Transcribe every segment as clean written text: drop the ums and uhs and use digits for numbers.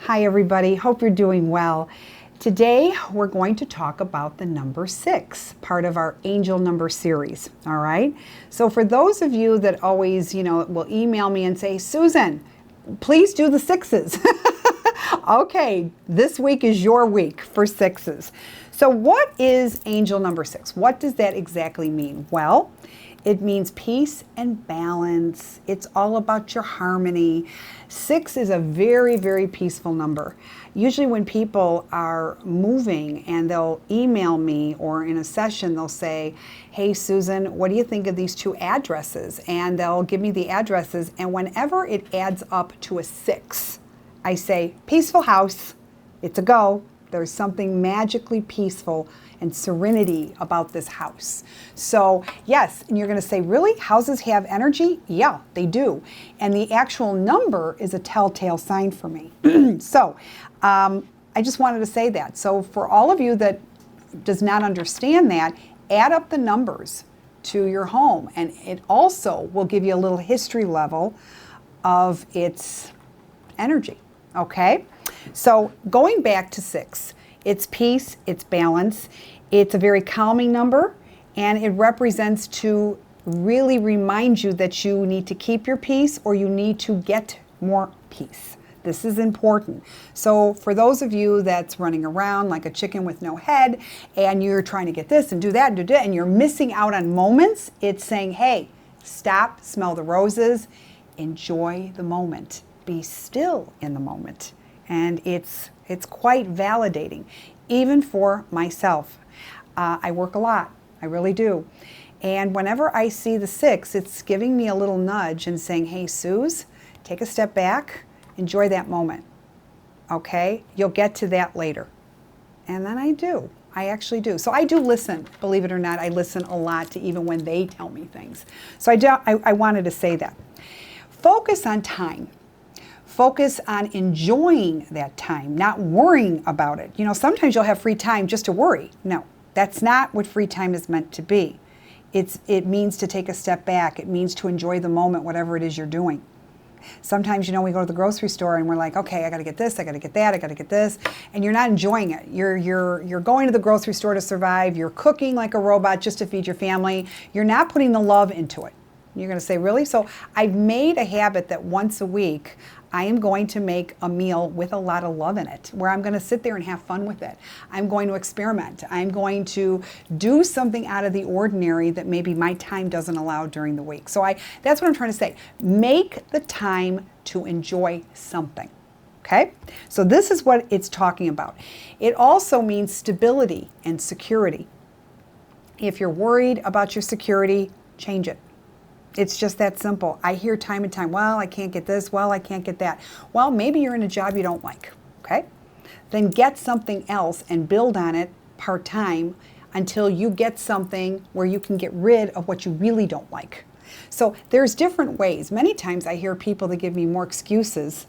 Hi everybody, hope you're doing well. Today we're going to talk about the number 6, part of our angel number series, all right? So for those of you that always, will email me and say, Susan, please do the 6s. Okay, this week is your week for 6s. So what is angel number 6? What does that exactly mean? Well, it means peace and balance. It's all about your harmony. 6 is a very, very peaceful number. Usually when people are moving and they'll email me or in a session, they'll say, hey, Susan, what do you think of these 2 addresses? And they'll give me the addresses. And whenever it adds up to a 6, I say, peaceful house. It's a go. There's something magically peaceful and serenity about this house. So yes, and you're going to say, really? Houses have energy? Yeah, they do. And the actual number is a telltale sign for me. So I just wanted to say that. So for all of you that does not understand that, add up the numbers to your home. And it also will give you a little history level of its energy. Okay? So going back to 6, it's peace, it's balance, it's a very calming number, and it represents to really remind you that you need to keep your peace or you need to get more peace. This is important. So for those of you that's running around like a chicken with no head and you're trying to get this and do that and do that and you're missing out on moments, it's saying, hey, stop, smell the roses, enjoy the moment, be still in the moment. And it's quite validating, even for myself. I work a lot, I really do. And whenever I see the 6, it's giving me a little nudge and saying, hey, Suze, take a step back, enjoy that moment, okay? You'll get to that later. And then I do, I actually do. So I do listen, believe it or not, I listen a lot to even when they tell me things. So I wanted to say that. Focus on time. Focus on enjoying that time, not worrying about it. Sometimes you'll have free time just to worry. No, that's not what free time is meant to be. It means to take a step back. It means to enjoy the moment, whatever it is you're doing. Sometimes, we go to the grocery store and we're like, okay, I got to get this, I got to get that, I got to get this, and you're not enjoying it. You're going to the grocery store to survive. You're cooking like a robot just to feed your family. You're not putting the love into it. You're going to say, really? So I've made a habit that once a week, I am going to make a meal with a lot of love in it, where I'm going to sit there and have fun with it. I'm going to experiment. I'm going to do something out of the ordinary that maybe my time doesn't allow during the week. So that's what I'm trying to say. Make the time to enjoy something. Okay? So this is what it's talking about. It also means stability and security. If you're worried about your security, change it. It's just that simple. I hear time and time, well, I can't get this, well, I can't get that. Well, maybe you're in a job you don't like, okay? Then get something else and build on it part-time until you get something where you can get rid of what you really don't like. So there's different ways. Many times I hear people that give me more excuses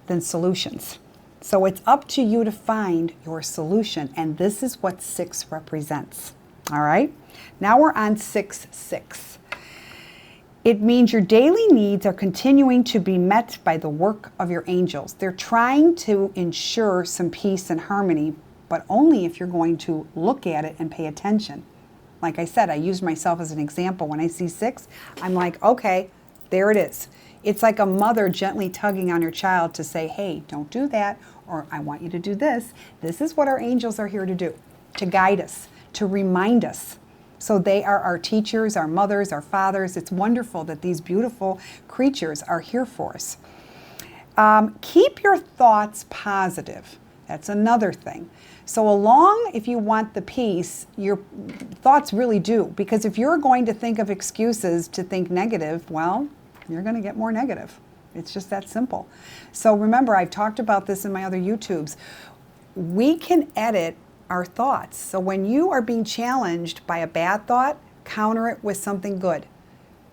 than solutions. So it's up to you to find your solution, and this is what 6 represents, all right? Now we're on 6-6. It means your daily needs are continuing to be met by the work of your angels. They're trying to ensure some peace and harmony, but only if you're going to look at it and pay attention. Like I said, I used myself as an example. When I see 6, I'm like, okay, there it is. It's like a mother gently tugging on her child to say, hey, don't do that, or I want you to do this. This is what our angels are here to do, to guide us, to remind us. So they are our teachers, our mothers, our fathers. It's wonderful that these beautiful creatures are here for us. Keep your thoughts positive. That's another thing. So if you want the peace, your thoughts really do. Because if you're going to think of excuses to think negative, well, you're going to get more negative. It's just that simple. So remember, I've talked about this in my other YouTubes. We can edit our thoughts. So when you are being challenged by a bad thought, counter it with something good.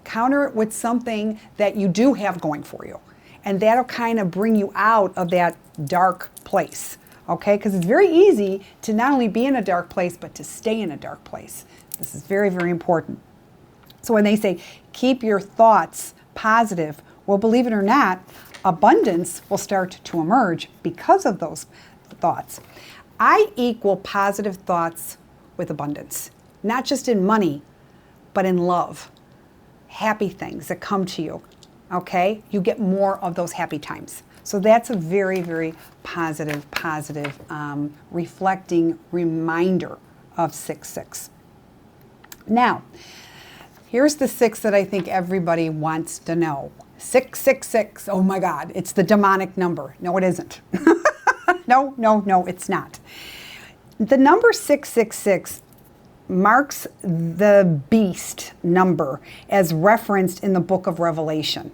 Counter it with something that you do have going for you. And that'll kind of bring you out of that dark place. Okay? Because it's very easy to not only be in a dark place, but to stay in a dark place. This is very, very important. So when they say, keep your thoughts positive, well, believe it or not, abundance will start to emerge because of those thoughts. I equal positive thoughts with abundance, not just in money, but in love, happy things that come to you, okay? You get more of those happy times. So that's a very, very positive, reflecting reminder of 6-6. Now, here's the 6 that I think everybody wants to know. 666. Oh my God, it's the demonic number. No, it isn't. No, it's not. The number 666 marks the beast number as referenced in the book of Revelation.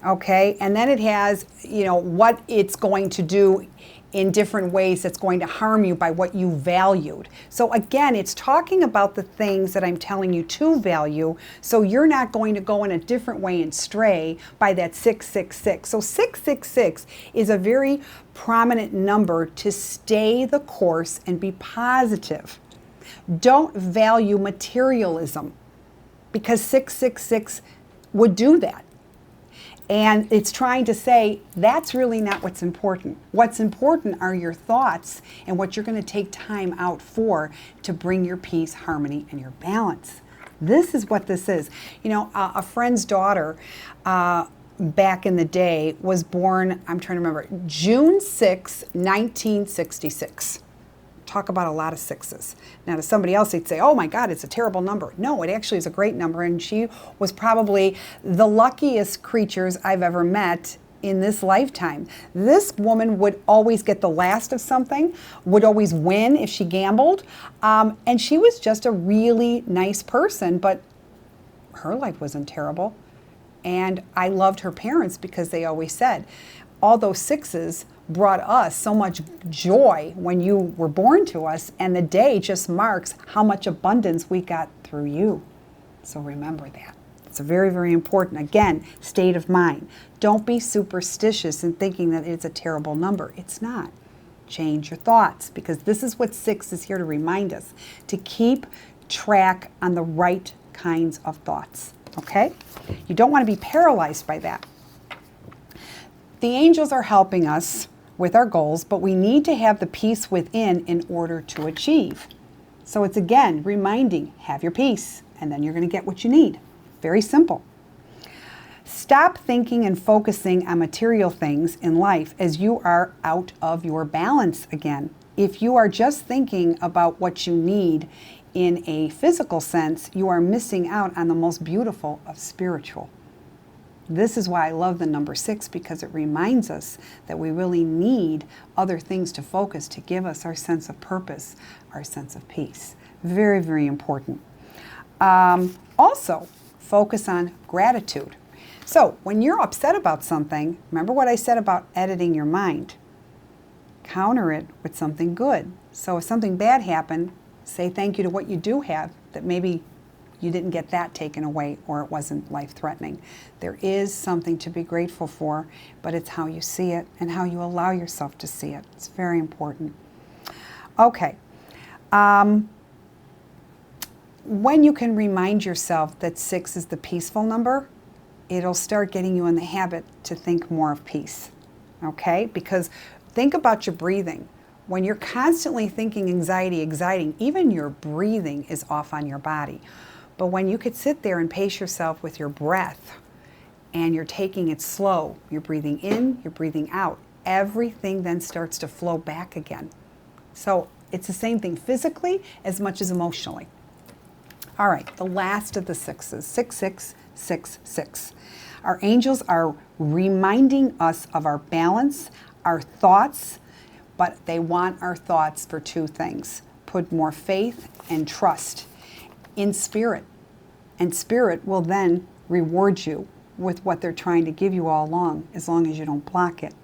Okay, and then it has, what it's going to do in different ways that's going to harm you by what you valued. So again, it's talking about the things that I'm telling you to value, so you're not going to go in a different way and stray by that 666. So 666 is a very prominent number to stay the course and be positive. Don't value materialism, because 666 would do that. And it's trying to say that's really not what's important. What's important are your thoughts and what you're going to take time out for to bring your peace, harmony, and your balance. This is what this is. A friend's daughter back in the day was born, I'm trying to remember, June 6, 1966. Talk about a lot of sixes. Now to somebody else they'd say, oh my God, it's a terrible number. No, it actually is a great number, and she was probably the luckiest creatures I've ever met in this lifetime. This woman would always get the last of something, would always win if she gambled, and she was just a really nice person, but her life wasn't terrible. And I loved her parents because they always said, all those sixes brought us so much joy when you were born to us, and the day just marks how much abundance we got through you. So remember that. It's very, very important. Again, state of mind. Don't be superstitious in thinking that it's a terrible number. It's not. Change your thoughts, because this is what 6 is here to remind us, to keep track on the right kinds of thoughts. Okay? You don't want to be paralyzed by that. The angels are helping us with our goals, but we need to have the peace within in order to achieve. So it's again reminding, have your peace, and then you're going to get what you need. Very simple. Stop thinking and focusing on material things in life, as you are out of your balance again. If you are just thinking about what you need in a physical sense, you are missing out on the most beautiful of spiritual. This is why I love the number 6, because it reminds us that we really need other things to focus to give us our sense of purpose, our sense of peace. Very, very important. Also, focus on gratitude. So when you're upset about something, remember what I said about editing your mind. Counter it with something good. So if something bad happened, say thank you to what you do have, that maybe you didn't get that taken away, or it wasn't life-threatening. There is something to be grateful for, but it's how you see it and how you allow yourself to see it. It's very important. Okay. When you can remind yourself that 6 is the peaceful number, it'll start getting you in the habit to think more of peace. Okay? Because think about your breathing. When you're constantly thinking anxiety, even your breathing is off on your body. But when you could sit there and pace yourself with your breath, and you're taking it slow, you're breathing in, you're breathing out, everything then starts to flow back again. So it's the same thing physically as much as emotionally. All right, the last of the 6s, 6666. Our angels are reminding us of our balance, our thoughts, but they want our thoughts for 2 things. Put more faith and trust in spirit. And spirit will then reward you with what they're trying to give you all along, as long as you don't block it.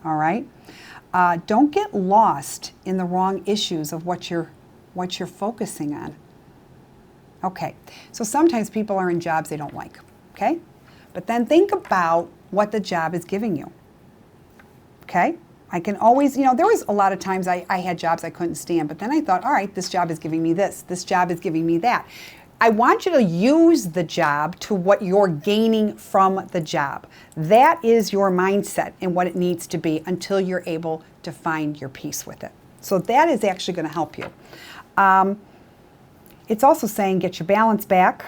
All right? Don't get lost in the wrong issues of what you're focusing on. Okay, so sometimes people are in jobs they don't like, okay? But then think about what the job is giving you, okay? I can always, there was a lot of times I had jobs I couldn't stand, but then I thought, all right, this job is giving me this job is giving me that. I want you to use the job to what you're gaining from the job. That is your mindset and what it needs to be until you're able to find your peace with it. So that is actually going to help you. It's also saying get your balance back.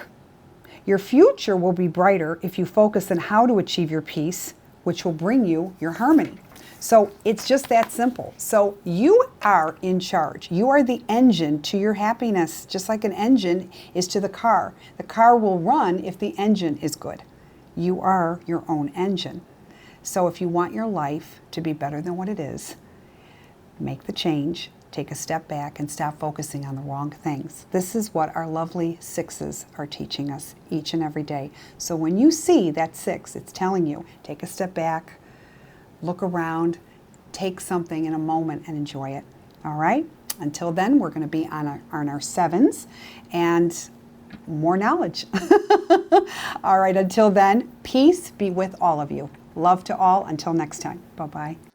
Your future will be brighter if you focus on how to achieve your peace, which will bring you your harmony. So it's just that simple. So you are in charge. You are the engine to your happiness, just like an engine is to the car. The car will run if the engine is good. You are your own engine. So if you want your life to be better than what it is, make the change, take a step back, and stop focusing on the wrong things. This is what our lovely sixes are teaching us each and every day. So when you see that six, it's telling you, take a step back, look around, take something in a moment and enjoy it. All right? Until then, we're going to be on our sevens and more knowledge. All right, until then, peace be with all of you. Love to all. Until next time. Bye-bye.